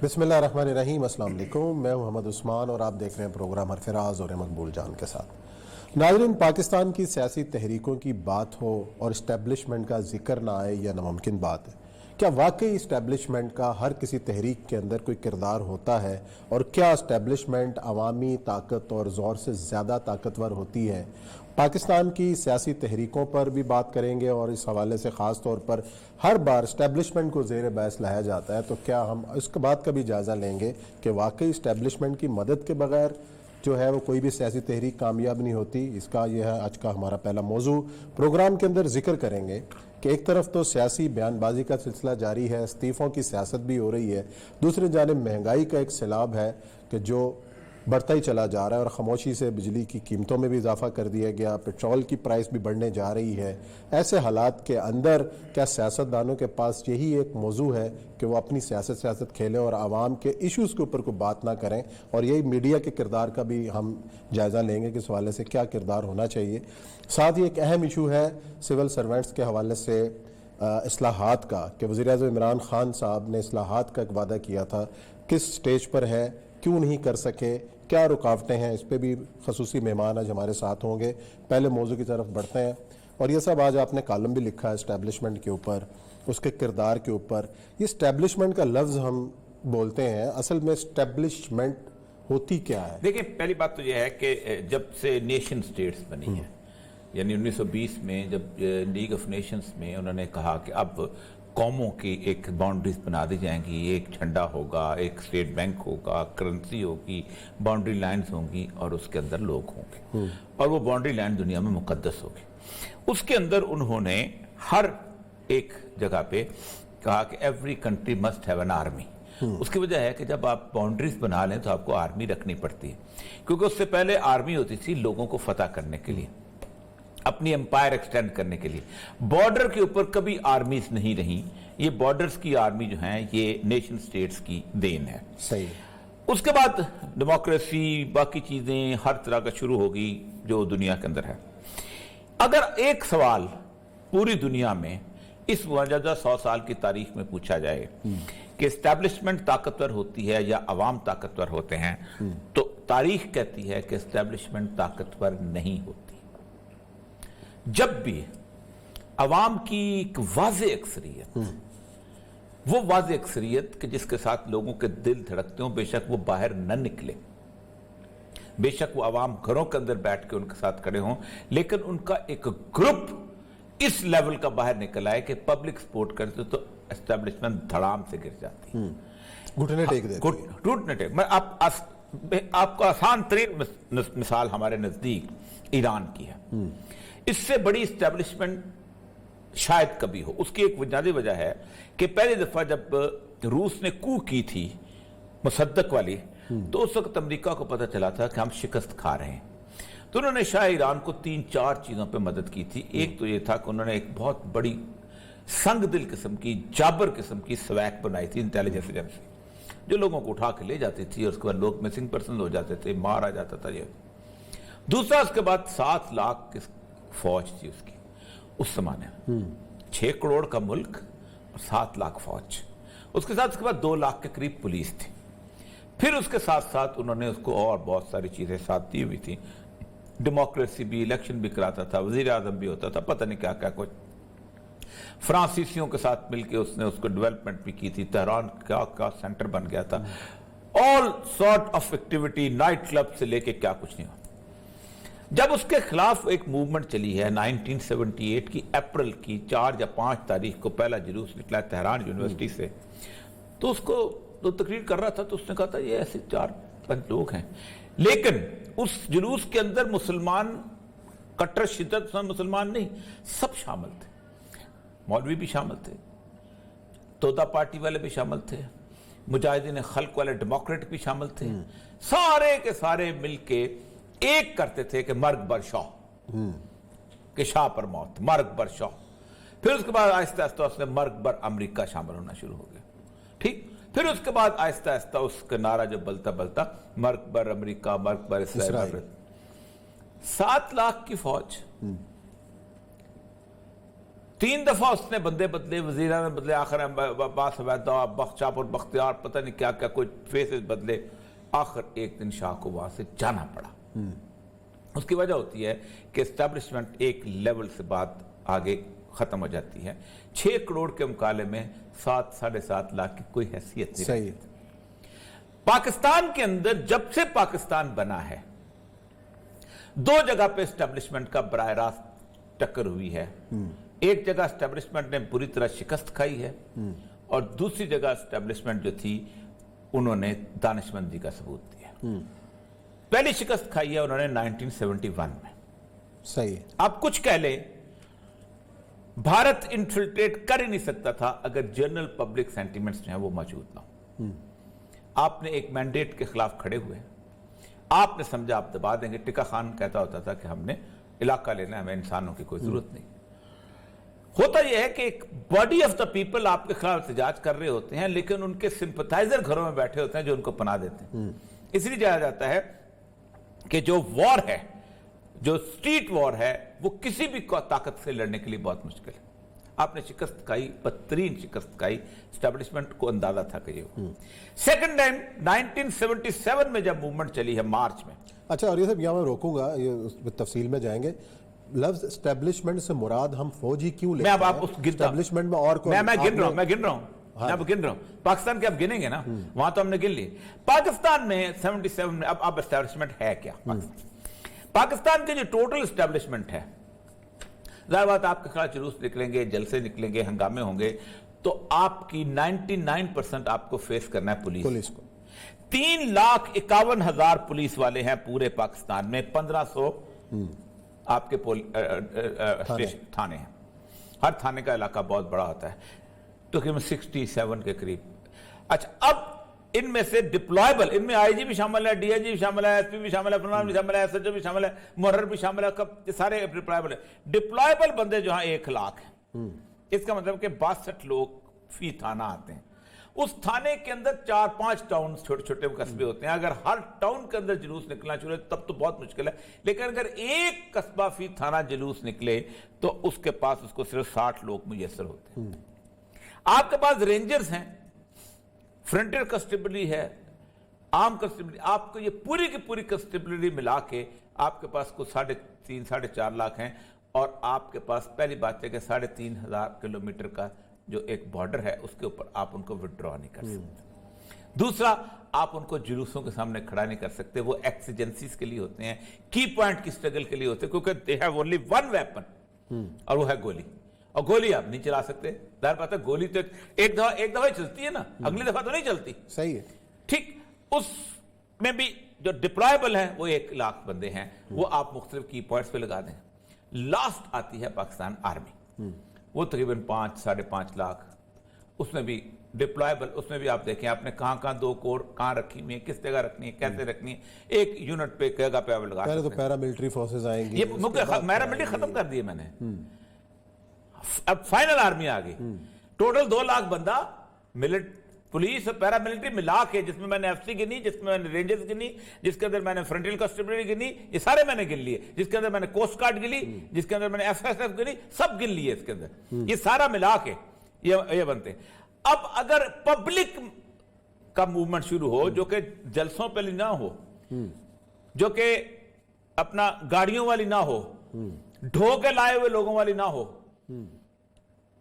बिस्मिल्लाहिर्रहमानिर्रहीम। अस्सलाम वालेकुम। मैं मोहम्मद उस्मान और आप देख रहे हैं प्रोग्राम हरफराज और मकबूल जान के साथ। नाज़रीन, पाकिस्तान की सियासी तहरीकों की बात हो और इस्टेब्लिशमेंट का जिक्र ना आए या नामुमकिन बात है। क्या वाकई इस्टेब्लिशमेंट का हर किसी तहरीक के अंदर कोई किरदार होता है और क्या इस्टेब्लिशमेंट अवामी ताकत और ज़ोर से ज़्यादा ताकतवर होती है? पाकिस्तान की सियासी तहरीकों पर भी बात करेंगे और इस हवाले से ख़ास तौर पर हर बार इस्टेब्लिशमेंट को ज़ेर बहस लाया जाता है, तो क्या हम इस बात का भी जायज़ा लेंगे कि वाकई इस्टेब्लिशमेंट की मदद के बगैर जो है वो कोई भी सियासी तहरीक कामयाब नहीं होती। इसका यह है आज का हमारा पहला मौजू। प्रोग्राम के अंदर जिक्र करेंगे कि एक तरफ तो सियासी बयानबाजी का सिलसिला जारी है, इस्तीफ़ों की सियासत भी हो रही है, दूसरी जानिब महंगाई का एक सैलाब है कि जो बढ़ता ही चला जा रहा है और ख़ामोशी से बिजली की कीमतों में भी इजाफा कर दिया गया, पेट्रोल की प्राइस भी बढ़ने जा रही है। ऐसे हालात के अंदर क्या सियासतदानों के पास यही एक मौजू है कि वो अपनी सियासत खेलें और आवाम के इश्यूज़ के ऊपर कोई बात ना करें? और यही मीडिया के किरदार का भी हम जायज़ा लेंगे कि इस हवाले से क्या किरदार होना चाहिए। साथ ही एक अहम इशू है सिविल सर्वेंट्स के हवाले से इस्लाहात का, कि वज़ीर-ए-आज़म इमरान खान साहब ने इस्लाहात का एक वादा किया था, किस स्टेज पर है, क्यों नहीं कर सके, क्या रुकावटें हैं? इस पर भी खसूसी मेहमान आज हमारे साथ होंगे। पहले मौजू की तरफ बढ़ते हैं। और ये सब आज आपने कॉलम भी लिखा है इस्टेब्लिशमेंट के ऊपर, उसके किरदार के ऊपर। ये इस्टेब्लिशमेंट का लफ्ज़ हम बोलते हैं, असल में इस्टेब्लिशमेंट होती क्या है? देखिए, पहली बात तो यह है कि जब से नेशन स्टेट्स बनी है, यानी 1920 में जब लीग ऑफ नेशंस में उन्होंने कहा कि अब कौमों की एक बाउंड्रीज बना दी जाएंगी, एक झंडा होगा, एक स्टेट बैंक होगा, करेंसी होगी, बाउंड्री लाइन्स होंगी और उसके अंदर लोग होंगे और वो बाउंड्री लाइन दुनिया में मुकद्दस होगी। उसके अंदर उन्होंने हर एक जगह पे कहा कि every country must have an army. उसकी वजह है कि जब आप बाउंड्रीज बना लें तो आपको आर्मी रखनी पड़ती है, क्योंकि उससे पहले आर्मी होती थी लोगों को फतह करने के लिए, अपनी एम्पायर एक्सटेंड करने के लिए। बॉर्डर के ऊपर कभी आर्मीज नहीं रही। ये बॉर्डर्स की आर्मी जो है ये नेशन स्टेट्स की देन है। सही। उसके बाद डेमोक्रेसी, बाकी चीजें हर तरह का शुरू होगी जो दुनिया के अंदर है। अगर एक सवाल पूरी दुनिया में इस मौजूदा 100 साल की तारीख में पूछा जाए कि एस्टैब्लिशमेंट ताकतवर होती है या अवाम ताकतवर होते हैं, तो तारीख कहती है कि एस्टैब्लिशमेंट ताकतवर नहीं होती। जब भी अवाम की एक वाज़े अक्सरियत, वो वाज़े अक्सरियत कि जिसके साथ लोगों के दिल धड़कते हो, बेशक वो बाहर न निकले, बेशक वो अवाम घरों के अंदर बैठ के उनके साथ खड़े हों, लेकिन उनका एक ग्रुप इस लेवल का बाहर निकल आए कि पब्लिक सपोर्ट करते तो एस्टेब्लिशमेंट धड़ाम से गिर जाती। घुटने टेक देती है। घुटने टेक। मैं आपको आसान तरीन मिसाल हमारे नजदीक ईरान की है। इससे बड़ी इस्टेब्लिशमेंट शायद कभी हो। उसकी एक बुनियादी वजह है कि पहली दफा जब रूस ने कू की थी मुसद्दक वाली, तो उस वक्त अमेरिका को पता चला था कि हम शिकस्त खा रहे हैं, तो उन्होंने शाह ईरान को 3-4 चीजों पे मदद की थी। एक तो ये था कि उन्होंने एक बहुत बड़ी संग दिल किस्म की, जाबर किस्म की स्वैक बनाई थी इंटेलिजेंस एजेंसी, जो लोगों को उठा के ले जाती थी और उसके बाद लोग मिसिंग पर्सन हो जाते थे, मारा जाता था। ये दूसरा, उसके बाद 7 लाख की फौज थी उसकी उस जमाने में। 6 करोड़ का मुल्क और 7 लाख फौज। उसके साथ उसके बाद 2 लाख के करीब पुलिस थी। फिर उसके साथ साथ उन्होंने उसको और बहुत सारी चीजें साथ दी हुई थी। डेमोक्रेसी भी, इलेक्शन भी कराता था, वजीर आजम भी होता था, पता नहीं क्या क्या कुछ। फ्रांसीसियों के साथ मिलकर उसने उसको डेवलपमेंट भी की थी। तेहरान क्या क्या सेंटर बन गया था। All sort of activity, night club से लेके क्या कुछ नहीं हुआ। जब उसके खिलाफ एक मूवमेंट चली है 1978 की अप्रैल की 4 या 5 तारीख को पहला जुलूस निकला तेहरान यूनिवर्सिटी से, तो उसको तो तकरीर कर रहा था, तो उसने कहा था ये ऐसे 4-5 लोग हैं, लेकिन उस जुलूस के अंदर मुसलमान, कट्टर शिद्दत मुसलमान नहीं, सब शामिल थे। मौलवी भी शामिल थे, तोता पार्टी वाले भी शामिल थे, मुजाहिदीन खल्क वाले डेमोक्रेट भी शामिल थे। सारे के सारे मिलके एक करते थे कि मर्ग बर शाह, कि शाह पर मौत, मर्ग बर शाह। फिर उसके बाद आहिस्ता आहिस्ता उसने मर्ग बर अमेरिका शामिल होना शुरू हो गया। ठीक। फिर उसके बाद आहिस्ता आहिस्ता उसका नारा जो बलता बलता मर्ग बर अमेरिका, मर्ग बर इस्राइल। 7 लाख की फौज, 3 دفعہ اس نے بندے بدلے, وزیراں بدلے, آخر عباس عبیدہ, بخشاپور بختیار, پتہ نہیں کیا کیا کوئی فیسز بدلے, آخر ایک دن شاہ کو وہاں سے جانا پڑا. اس کی وجہ ہوتی ہے کہ اسٹیبلشمنٹ ایک لیول سے بات آگے ختم ہو جاتی ہے. 6 کروڑ کے مقابلے میں 7-7.5 لاکھ کی کوئی حیثیت نہیں. صحیح. پاکستان کے اندر جب سے پاکستان بنا ہے 2 جگہ پہ اسٹیبلشمنٹ کا براہ راست ٹکر ہوئی ہے. ایک جگہ اسٹیبلشمنٹ نے بری طرح شکست کھائی ہے, اور دوسری جگہ اسٹیبلشمنٹ جو تھی انہوں نے دانشمندی کا ثبوت دیا. پہلی شکست کھائی ہے انہوں نے 1971 میں. صحیح. آپ کچھ کہہ لیں, بھارت انفلٹریٹ کر ہی نہیں سکتا تھا اگر جنرل پبلک سینٹیمنٹس جو ہیں وہ موجود نہ ہوں. آپ نے ایک مینڈیٹ کے خلاف کھڑے ہوئے, آپ نے سمجھا آپ دبا دیں گے. ٹکا خان کہتا ہوتا تھا کہ ہم نے علاقہ لینا ہے, ہمیں انسانوں کی کوئی ضرورت نہیں. ہوتا یہ ہے کہ ایک باڈی آف دا پیپل آپ کے خلاف احتجاج کر رہے ہوتے ہیں, لیکن ان کے سمپتھائزر گھروں میں بیٹھے ہوتے ہیں جو ان کو پناہ دیتے ہیں. اس لیے جانا جاتا ہے کہ جو وار ہے, جو اسٹریٹ وار ہے, وہ کسی بھی طاقت سے لڑنے کے لیے بہت مشکل ہے. آپ نے شکست کھائی, بدترین شکست کھائی. اسٹیبلشمنٹ کو اندازہ تھا کہ یہ سیکنڈ ٹائم 1977 میں جب موومنٹ چلی ہے مارچ میں. اچھا, اور یہ سب یہاں میں روکوں گا, یہ تفصیل میں جائیں گے. لفظ اسٹیبلشمنٹ سے مراد ہم فوجی کیوں لیتے ہیں؟ میں اب آپ اس اسٹیبلشمنٹ میں اور میں گن رہا ہوں. پاکستان کے اب گنیں گے نا, وہاں تو ہم نے گن لی. پاکستان میں 77 میں اب اسٹیبلشمنٹ ہے کیا؟ پاکستان کے جو ٹوٹل اسٹیبلشمنٹ ہے, ظاہر بات آپ کے خلاف جلوس نکلیں گے, جلسے نکلیں گے, ہنگامے ہوں گے, تو آپ کی 99% آپ کو فیس کرنا ہے پولیس کو. 3,51,000 پولیس والے ہیں پورے پاکستان میں. 1,500 آپ کے تھانے ہیں. ہر تھانے کا علاقہ بہت بڑا ہوتا ہے, تقریباً 67 کے قریب. اچھا, اب ان میں سے ڈپلائبل, ان میں آئی جی بھی شامل ہے, ڈی آئی جی بھی شامل ہے, ایس پی بھی شامل ہے, فلان بھی شامل ہے, ایس ایچ او بھی شامل ہے, محرر بھی شامل ہے, یہ سارے ڈپلائبل ہیں. ڈپلائبل بندے جو ہیں 1 لاکھ ہیں. اس کا مطلب کہ 62 لوگ فی تھانہ آتے ہیں. اس تھانے کے اندر 4-5 ٹاؤن چھوٹے چھوٹے قصبے ہوتے ہیں. اگر ہر ٹاؤن کے اندر جلوس نکلنا شروع ہے تب تو بہت مشکل ہے, لیکن اگر ایک قصبہ فی تھانہ جلوس نکلے تو اس کے پاس اس کو صرف 60 لوگ میسر ہوتے ہیں. آپ کے پاس رینجرز ہیں, فرنٹیئر کنسٹیبلری ہے, عام کنسٹیبلری, آپ کو یہ پوری کی پوری کنسٹیبلری ملا کے آپ کے پاس کو 3.5-4.5 لاکھ ہیں. اور آپ کے پاس پہلی بات ہے کہ 3,500 کلومیٹر کا جو ایک بارڈر ہے اس کے اوپر آپ ان کو وڈرا نہیں کر سکتے. دوسرا, آپ ان کو جلوسوں کے سامنے کھڑا نہیں کر سکتے. وہ ایکسیجنسیز کے لیے ہوتے ہیں, کی پوائنٹ کی سٹرگل کے لیے ہوتے ہیں, کیونکہ they have only one weapon, اور وہ ہے گولی. اور گولی آپ نہیں چلا سکتے. ظاہر بات ہے گولی تو ایک دفعہ چلتی ہے نا, اگلی دفعہ تو نہیں چلتی. صحیح ہے. ٹھیک, اس میں بھی جو ڈپلائبل ہیں وہ 1 لاکھ بندے ہیں, وہ آپ مختلف کی پوائنٹس پہ لگا دیں. لاسٹ آتی ہے پاکستان آرمی, وہ تقریباً 5-5.5 لاکھ. اس میں بھی ڈپلائبل, اس میں بھی آپ دیکھیں آپ نے کہاں 2 کور کہاں رکھی ہوئی ہیں, کس جگہ رکھنی ہے, کیسے رکھنی ہے. ایک یونٹ پہ جگہ پہ آپ لگا سکتے ہیں. پہلے تو پیرا ملٹری فورسز آئیں گی, یہ میرا ملٹری ختم کر دیے میں نے. اب فائنل آرمی آ گئی. ٹوٹل 2 لاکھ بندہ پولیس اور پیرا ملٹری ملا کے, جس میں میں نے ایف سی گنی, جس میں میں نے رینجرز گنی, جس کے اندر میں نے فرنٹیئر کنسٹیبلری گنی, یہ سارے میں نے گن لیے. جس کے اندر میں نے کوسٹ گارڈ گنی, جس کے اندر میں نے ایف ایس ایف گنی, سب گن لیے اس کے اندر. یہ سارا ملا کے یہ بنتے. اب اگر پبلک کا موومنٹ شروع ہو جو کہ جلسوں پہ نہ ہو, جو کہ اپنا گاڑیوں والی نہ ہو, ڈھو کے لائے ہوئے لوگوں والی نہ ہو,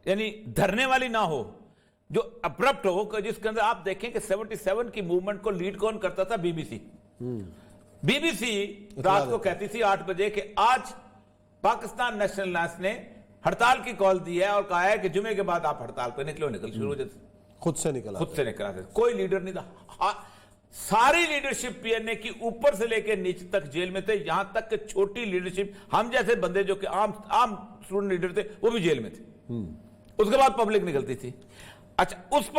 یعنی دھرنے والی نہ ہو, جو ابرپٹ ہو, جس کے اندر آپ دیکھیں کہ 77 کی موومنٹ کو لیڈ کون کرتا تھا؟ B B C. B B C رات کو کہتی تھی 8 بجے کہ آج پاکستان نیشنل الائنس نے ہڑتال کی کال دی ہے اور کہا ہے کہ جمعے کے بعد آپ ہڑتال پہ نکل شروع ہو جاتے. خود سے نکلا تھے, کوئی لیڈر نہیں تھا. ساری لیڈرشپ پی این اے کی اوپر سے لے کے نیچے تک جیل میں تھے, یہاں تک کہ چھوٹی لیڈرشپ ہم جیسے بندے جو کہ عام اسٹوڈنٹ لیڈر تھے وہ بھی جیل میں تھے. اس کے بعد پبلک نکلتی تھی. اچھا, اس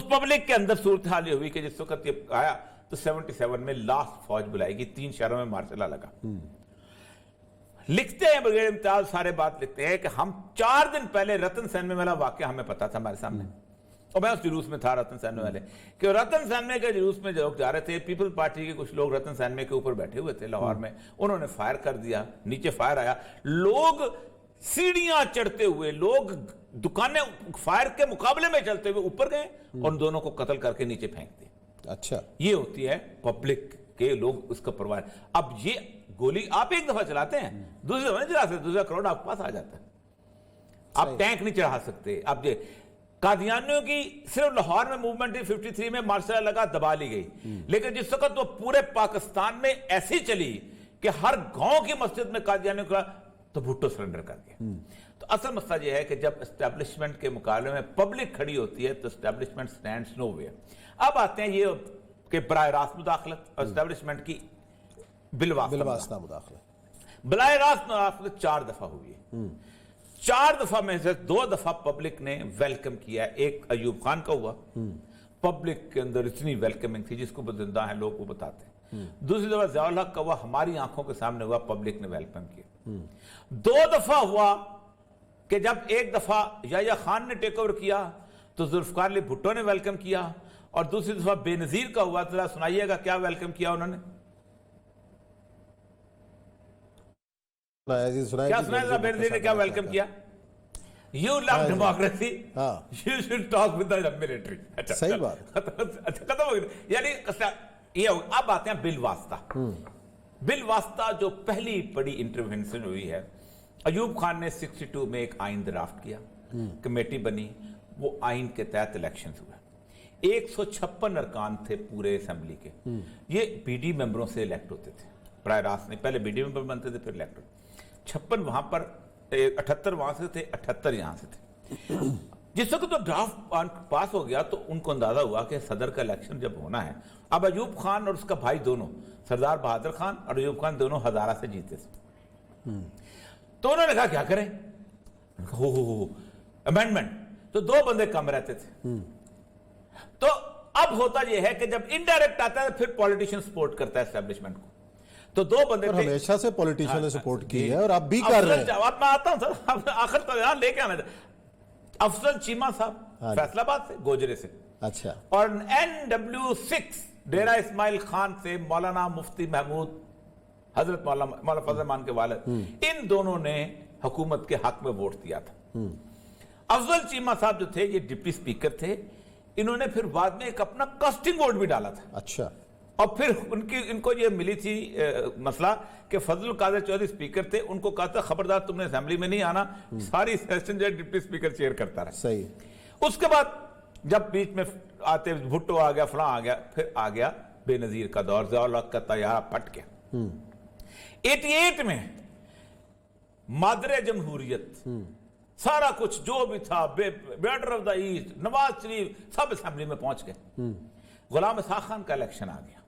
پبلک کے اندر صورتحال یہ ہوئی کہ جس وقت یہ آیا تو 77 میں لاسٹ فوج بلائی گئی, 3 شہروں میں مارشل لگا. لکھتے ہیں بغیر امتیاز سارے بات لکھتے ہیں کہ ہم 4 دن پہلے رتن سین میں والا واقعہ ہمیں پتا تھا ہمارے سامنے, اور میں اس جلوس میں تھا رتن سین میں والے, کہ رتن سین میں کے جلوس میں لوگ جا رہے تھے. پیپل پارٹی کے کچھ لوگ رتن سین میں کے اوپر بیٹھے ہوئے تھے لاہور میں, انہوں نے فائر کر دیا, نیچے فائر آیا, لوگ सीढ़ियां चढ़ते हुए लोग दुकानें फायर के मुकाबले में चलते हुए ऊपर गए और उन दोनों को कत्ल करके नीचे फेंक दिए। अच्छा, ये होती है पब्लिक के लोग उसका परवाह। अब ये गोली आप एक दफा चलाते हैं, दूसरी दफा नहीं चला सकते, दूसरा क्राउड आपके पास आ जाता है। आप टैंक नहीं चढ़ा सकते। अब कादियानियों की सिर्फ लाहौर में मूवमेंट 53 में मार्शल लगा, दबा ली गई, लेकिन जिस वक्त वो पूरे पाकिस्तान में ऐसी चली कि हर गांव की मस्जिद में कादियानियों का, तो भुट्टो सरेंडर कर दिया। तो असल मसला यह है कि जब एस्टेब्लिशमेंट के मुकाबले में पब्लिक खड़ी होती है तो एस्टेब्लिशमेंट स्टैंड्स नोवेयर। अब आते हैं ये कि बराह रास्त मुदाखलत और एस्टेब्लिशमेंट की बिलवास्ता मुदाखलत। बराह रास्त मुदाखलत 4 दफा हुई है। 4 दफा में से 2 दफा पब्लिक ने वेलकम किया। एक अयूब खान का हुआ, पब्लिक के अंदर इतनी वेलकमिंग थी, जिसको जिंदा है लोग वो बताते हैं। दूसरी दफा ज़ियाउल हक का हुआ, हमारी आंखों के सामने हुआ, पब्लिक ने वेलकम किया। 2 दफा हुआ कि जब एक दफा याह्या खान ने टेक ओवर किया तो जुल्फकार अली भुट्टो ने वेलकम किया, और दूसरी दफा बेनजीर का हुआ। तो सुनाइएगा क्या वेलकम किया उन्होंने, क्या सुनाया बेनजीर ने क्या वेलकम किया? You love democracy, you should talk with the military. अच्छा, सही बात। अच्छा, खत्म हो गया। यानी ये अब आते हैं बिल वास्ता। बिल वास्ता जो पहली बड़ी इंटरवेंशन हुई है, अयूब खान ने 62 में एक आइन ड्राफ्ट किया, कमेटी बनी, वो आइन के तहत इलेक्शंस हुए। 156 अरकान थे पूरे असेंबली के। ये बीडी मेंबरों से इलेक्ट होते थे, प्राय रास्त नहीं, पहले बीडी मेंबर बनते थे फिर इलेक्ट। 56 वहां पर, 78 वहां से थे, 78 यहां से थे। जिस वक्त तो ड्राफ्ट पास हो गया तो उनको अंदाजा हुआ कि सदर का इलेक्शन जब होना है, अब अयूब खान और उसका भाई दोनों, सरदार बहादुर खान और अयूब खान दोनों हजारा से जीते थे। तो उन्होंने कहा क्या करें, हो अमेंडमेंट, तो 2 बंदे कम रहते थे। तो अब होता यह है कि जब इनडायरेक्ट आता है फिर पॉलिटिशियन सपोर्ट करता है एस्टेब्लिशमेंट को। तो 2 बंदे हमेशा से पॉलिटिशियन ने सपोर्ट की है और अब भी कर रहे हैं। अब मैं आता हूं सर, आखिर तो यहां लेके आना। अफजल चीमा साहब फैसलाबाद से, गोजरे से, अच्छा, और NW6 डेरा इस्माइल खान से मौलाना मुफ्ती महमूद हजरत मौलाना फजल रहमान के वालिद, इन दोनों ने हुकूमत के हक में वोट दिया था। अफजल चीमा साहब जो थे ये डिप्टी स्पीकर थे, इन्होंने फिर बाद में एक अपना कास्टिंग वोट भी डाला था। अच्छा, और फिर इनको ये मिली थी मसला कि फजल कादिर चौधरी स्पीकर थे, उनको कहा था खबरदार तुमने असेंबली में नहीं आना, सारी सेशन जो डिप्टी स्पीकर चेयर करता रहा। सही। उसके बाद जब बीच में आते भुट्टो आ गया, फलां आ गया, फिर आ गया बेनजीर का दौर, ज़ियाउल हक का तैयारा फट गया। 88 में मादरे जमहूरियत, सारा कुछ जो भी था, border of the east, Nawaz Sharif, सब असेंबली में पहुंच गए। गुलाम इसाक खान का इलेक्शन आ गया।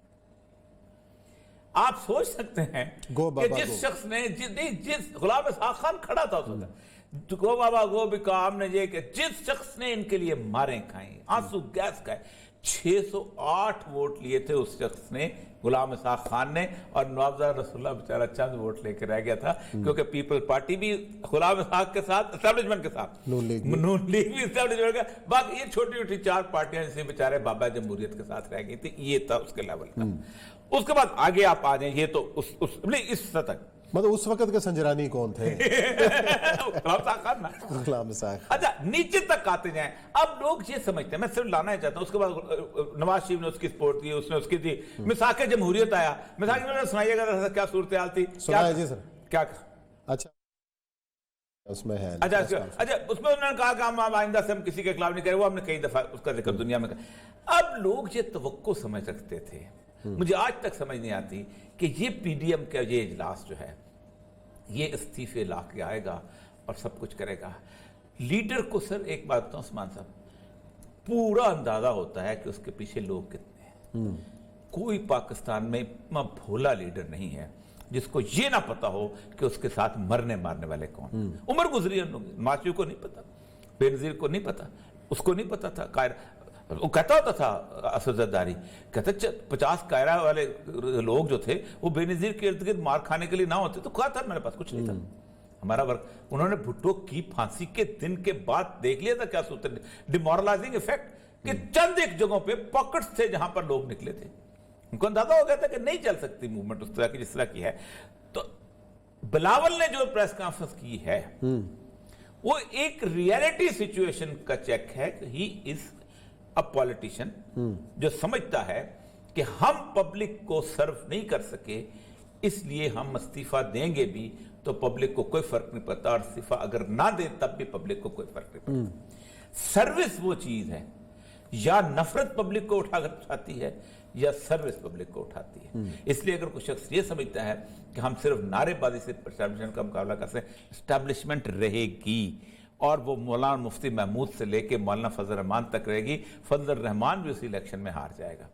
आप सोच सकते हैं कि जिस शख्स ने जिस गुलाम इसाक खान खड़ा था उस वक्त, गो बाबा गो भी कहा हमने ये कि जिस शख्स ने इनके लिए मारें खाई, आंसू गैस खाए, 608 वोट लिए थे उस शख्स ने, गुलाम इसाक खान ने, और नवाबजादा रसूलुल्लाह बेचारा चंद वोट लेकर रह गया था, क्योंकि पीपल पार्टी भी गुलाम इसाक के साथ, एस्टेब्लिशमेंट के साथ, नून लीग भी एस्टेब्लिशमेंट का, बाकी ये छोटी छोटी 4 पार्टियां जिसे बेचारे बाबा जमहूरियत के साथ रह गई थी। ये था उसके लेवल का। उसके बाद आगे आप आ जाए, ये तो इस सतह, मतलब उस वक्त के संजरानी कौन थे? गुलाम इसाक। अच्छा, नीचे तक आते जाएं। अब लोग ये समझते हैं, मैं सिर्फ लाना ही चाहता हूं, उसके बाद नवाज शरीफ ने उसकी सपोर्ट की, उसने उसकी थी, मिसाक जमहूरियत आया, मिसाक जमहूरियत सुनाइएगा क्या सूरत हाल थी? जी सर, क्या? अच्छा, उसमें है, अच्छा, उसमें उन्होंने कहा कि हम आइंदा से हम किसी के खिलाफ नहीं करें, वो हमने कई दफा उसका जिक्र दुनिया में कहा। अब लोग ये तवक्को समझ रखते थे, मुझे आज तक समझ नहीं आती कि ये पीडीएम का ये इजलास जो है, ये इस्तीफे ला के आएगा और सब कुछ करेगा। लीडर को सर एक बात बताऊं उस्मान साहब, पूरा अंदाजा होता है कि उसके पीछे लोग कितने हैं। कोई पाकिस्तान में इतना भोला लीडर नहीं है जिसको ये ना पता हो कि उसके साथ मरने मारने वाले कौन। उमर गुजरी माचू को नहीं पता, बेनजीर को नहीं पता, उसको नहीं पता था। वो कहता होता था असद जरदारी, कहता 50 कायरा वाले लोग जो थे वो बेनजीर के इर्द गिर्द मार खाने के लिए ना होते तो कहा था मेरे पास कुछ नहीं था, हमारा वर्क। उन्होंने भुट्टो की फांसी के दिन के बाद देख लिया था क्या सूत्र, डिमोरलाइजिंग इफेक्ट, कि चंद एक जगहों पे पॉकेट्स थे जहां पर लोग निकले थे, उनको अंदाजा हो गया था कि नहीं चल सकती मूवमेंट उस तरह की जिस तरह की है। तो बिलावल ने जो प्रेस कॉन्फ्रेंस की है वो एक रियलिटी सिचुएशन का चेक है कि ही इज अ पॉलिटिशियन जो समझता है कि हम पब्लिक को सर्व नहीं कर सके, इसलिए हम इस्तीफा देंगे भी तो पब्लिक को कोई फर्क नहीं पड़ता, और इस्तीफा अगर ना दे तब भी पब्लिक को कोई फर्क नहीं पड़ता। सर्विस वो चीज है, या नफरत पब्लिक को उठाती है या सर्विस पब्लिक को उठाती है। इसलिए अगर कोई शख्स ये समझता है कि हम सिर्फ नारेबाजी से एस्टैब्लिशमेंट का मुकाबला कर सकते, एस्टैब्लिशमेंट रहेगी, और वो मौलाना मुफ्ती महमूद से लेके मौलाना फजल रहमान तक रहेगी। फजल रहमान भी उसी इलेक्शन में हार जाएगा,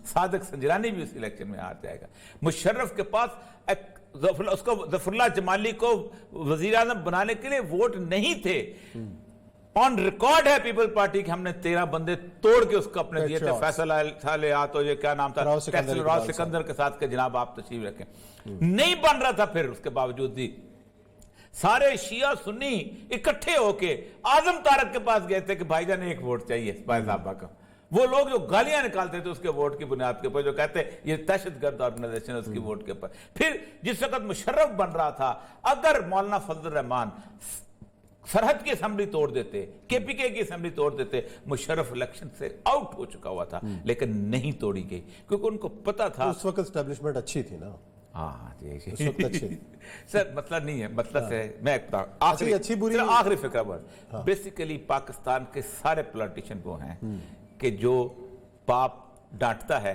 सादिक संजरानी भी उसी इलेक्शन में हार जाएगा। मुशर्रफ के पास उसको जफरुल्लाह जमाली को वजीर आज़म बनाने के लिए वोट नहीं थे। ऑन रिकॉर्ड है पीपल पार्टी के हमने 13 बंदे तोड़ के उसको अपने दिए थे। फैसल साले तो ये क्या नाम था, राव सिकंदर के साथ के जनाब आप तशरीफ रखें, नहीं बन रहा था। फिर उसके बावजूद भी सारे शिया सुन्नी इकट्ठे होके आजम तारक के पास गए थे कि भाईजान एक वोट चाहिए साहबा का। वो लोग जो गालियां निकालते थे उसके वोट की बुनियाद के ऊपर, जो कहते ये दहशतगर्द ऑर्गेनाइजेशन है उसकी वोट के ऊपर। फिर जिस वक्त मुशर्रफ बन रहा था, अगर मौलाना फजल रहमान सरहद की असेंबली तोड़ देते, केपीके की असेंबली तोड़ देते, मुशर्रफ इलेक्शन से आउट हो चुका हुआ था, लेकिन नहीं तोड़ी गई क्योंकि उनको पता था उस वक्त एस्टैब्लिशमेंट अच्छी थी ना। हाँ जी उस वक्त अच्छी थी। सर मतलब नहीं है, मतलब से मैं अच्छी बुरी आखिरी फिक्र पर बेसिकली पाकिस्तान के सारे पॉलिटिशियन वो हैं कि जो बाप डांटता है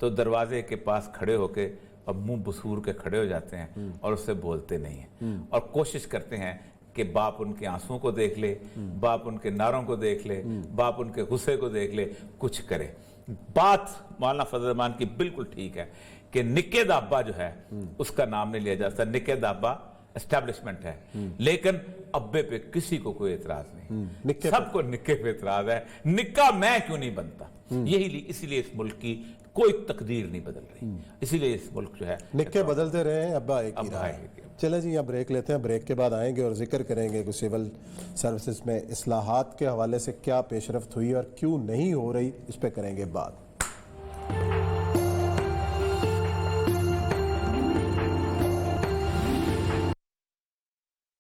तो दरवाजे के पास खड़े होके और मुंह बसूर के खड़े हो जाते हैं और उससे बोलते नहीं हैं, और कोशिश करते हैं कि बाप उनके आंसुओं को देख ले, बाप उनके नारों को देख ले, बाप उनके गुस्से को देख ले, कुछ करे। बात मौलाना फजल रहमान की बिल्कुल ठीक है कि निक्के दाब्बा जो है उसका नाम नहीं लिया जा सकता। निक्के दाब्बा एस्टैब्लिशमेंट है, लेकिन अब्बे पे किसी को कोई एतराज नहीं, सबको निक्के पे एतराज है। निक्का मैं क्यों नहीं बनता, यही इसीलिए इस मुल्क की कोई तकदीर नहीं बदल रही, इसीलिए इस मुल्क जो है निक्के बदलते रहे हैं, अब्बा एक ही रहा है। चले जी, अब ब्रेक लेते हैं, ब्रेक के बाद आएंगे और जिक्र करेंगे कि सिविल सर्विसेज में इस्लाहात के हवाले से क्या पेशरफ्त हुई और क्यों नहीं हो रही, इस पर करेंगे बात।